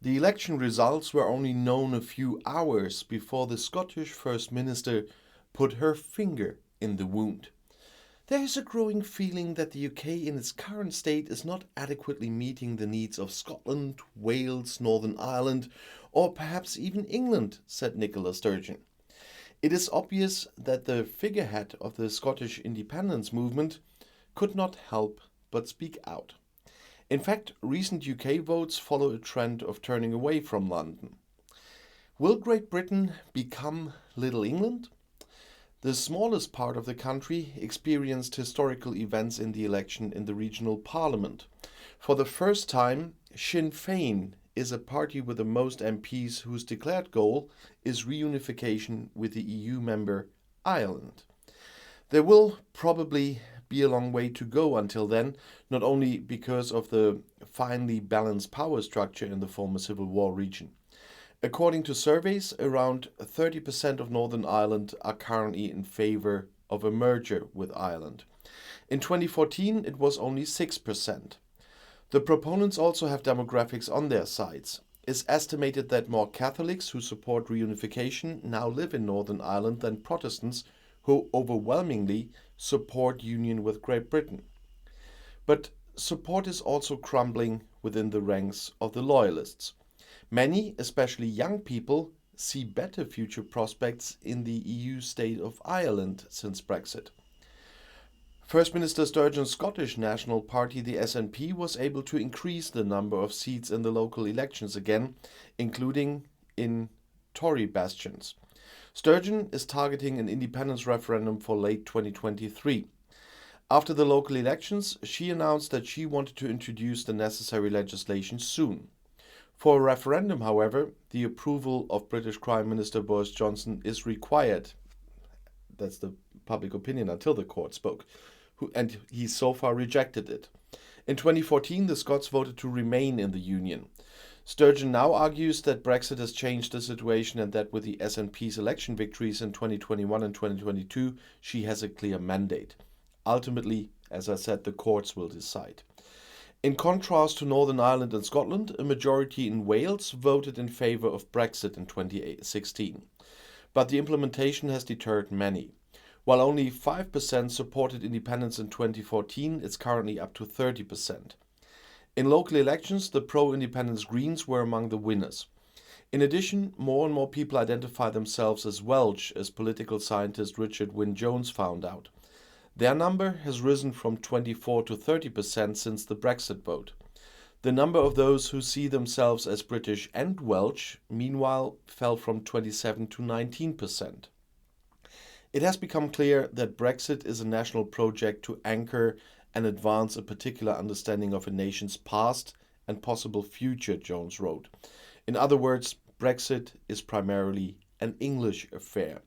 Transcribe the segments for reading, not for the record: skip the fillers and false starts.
The election results were only known a few hours before the Scottish First Minister put her finger in the wound. There is a growing feeling that the UK in its current state is not adequately meeting the needs of Scotland, Wales, Northern Ireland, or perhaps even England, said Nicola Sturgeon. It is obvious that the figurehead of the Scottish independence movement could not help but speak out. In fact, recent UK votes follow a trend of turning away from London. Will Great Britain become Little England? The smallest part of the country experienced historical events in the election in the regional parliament. For the first time, Sinn Féin is a party with the most MPs whose declared goal is reunification with the EU member Ireland. There will probably be a long way to go until then, not only because of the finely balanced power structure in the former Civil War region. According to surveys, around 30% of Northern Ireland are currently in favor of a merger with Ireland. In 2014, it was only 6%. The proponents also have demographics on their sides. It's estimated that more Catholics who support reunification now live in Northern Ireland than Protestants who overwhelmingly support union with Great Britain. But support is also crumbling within the ranks of the loyalists. Many, especially young people, see better future prospects in the EU state of Ireland since Brexit. First Minister Sturgeon's Scottish National Party, the SNP, was able to increase the number of seats in the local elections again, including in Tory bastions. Sturgeon is targeting an independence referendum for late 2023. After the local elections, she announced that she wanted to introduce the necessary legislation soon. For a referendum, however, the approval of British Prime Minister Boris Johnson is required. That's the public opinion until the court spoke, and he so far rejected it. In 2014, the Scots voted to remain in the Union. Sturgeon now argues that Brexit has changed the situation and that with the SNP's election victories in 2021 and 2022, she has a clear mandate. Ultimately, as I said, the courts will decide. In contrast to Northern Ireland and Scotland, a majority in Wales voted in favour of Brexit in 2016. But the implementation has deterred many. While only 5% supported independence in 2014, it's currently up to 30%. In local elections, the pro-independence Greens were among the winners. In addition, more and more people identify themselves as Welsh, as political scientist Richard Wynne-Jones found out. Their number has risen from 24 to 30% since the Brexit vote. The number of those who see themselves as British and Welsh, meanwhile, fell from 27 to 19%. It has become clear that Brexit is a national project to anchor and advance a particular understanding of a nation's past and possible future, Jones wrote. In other words, Brexit is primarily an English affair.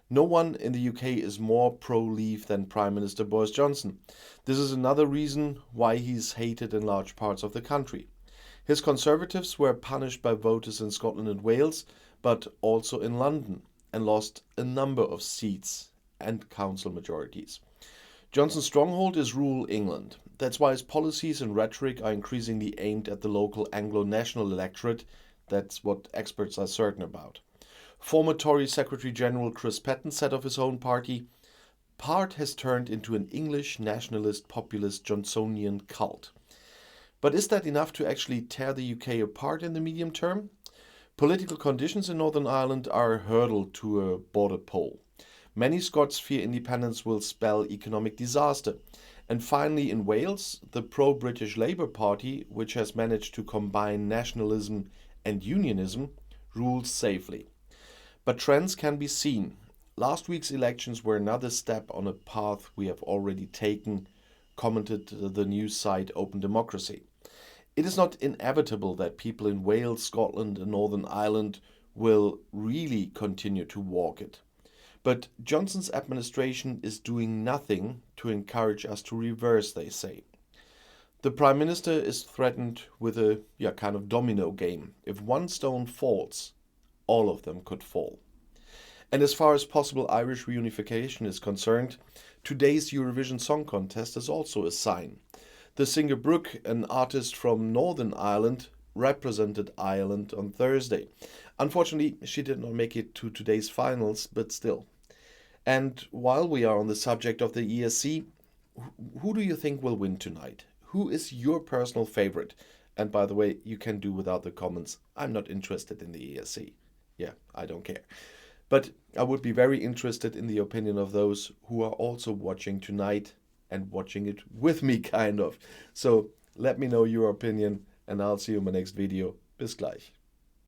No one in the UK is more pro-leave than Prime Minister Boris Johnson. This is another reason why he's hated in large parts of the country. His Conservatives were punished by voters in Scotland and Wales, but also in London, and lost a number of seats and council majorities. Johnson's stronghold is rural England. That's why his policies and rhetoric are increasingly aimed at the local Anglo-national electorate. That's what experts are certain about. Former Tory Secretary-General Chris Patten said of his own party, "Part has turned into an English nationalist populist Johnsonian cult." But is that enough to actually tear the UK apart in the medium term? Political conditions in Northern Ireland are a hurdle to a border poll. Many Scots fear independence will spell economic disaster. And finally, in Wales, the pro-British Labour Party, which has managed to combine nationalism and unionism, rules safely. But trends can be seen. Last week's elections were another step on a path we have already taken, commented the news site Open Democracy. It is not inevitable that people in Wales, Scotland and Northern Ireland will really continue to walk it. But Johnson's administration is doing nothing to encourage us to reverse, they say. The Prime Minister is threatened with a kind of domino game. If one stone falls, all of them could fall. And as far as possible Irish reunification is concerned, today's Eurovision Song Contest is also a sign. The singer Brooke, an artist from Northern Ireland, represented Ireland on Thursday. Unfortunately, she did not make it to today's finals, but still. And while we are on the subject of the ESC, who do you think will win tonight? Who is your personal favorite? And by the way, you can do without the comments. I'm not interested in the ESC. Yeah, I don't care. But I would be very interested in the opinion of those who are also watching tonight and watching it with me, kind of. So let me know your opinion, and I'll see you in my next video. Bis gleich.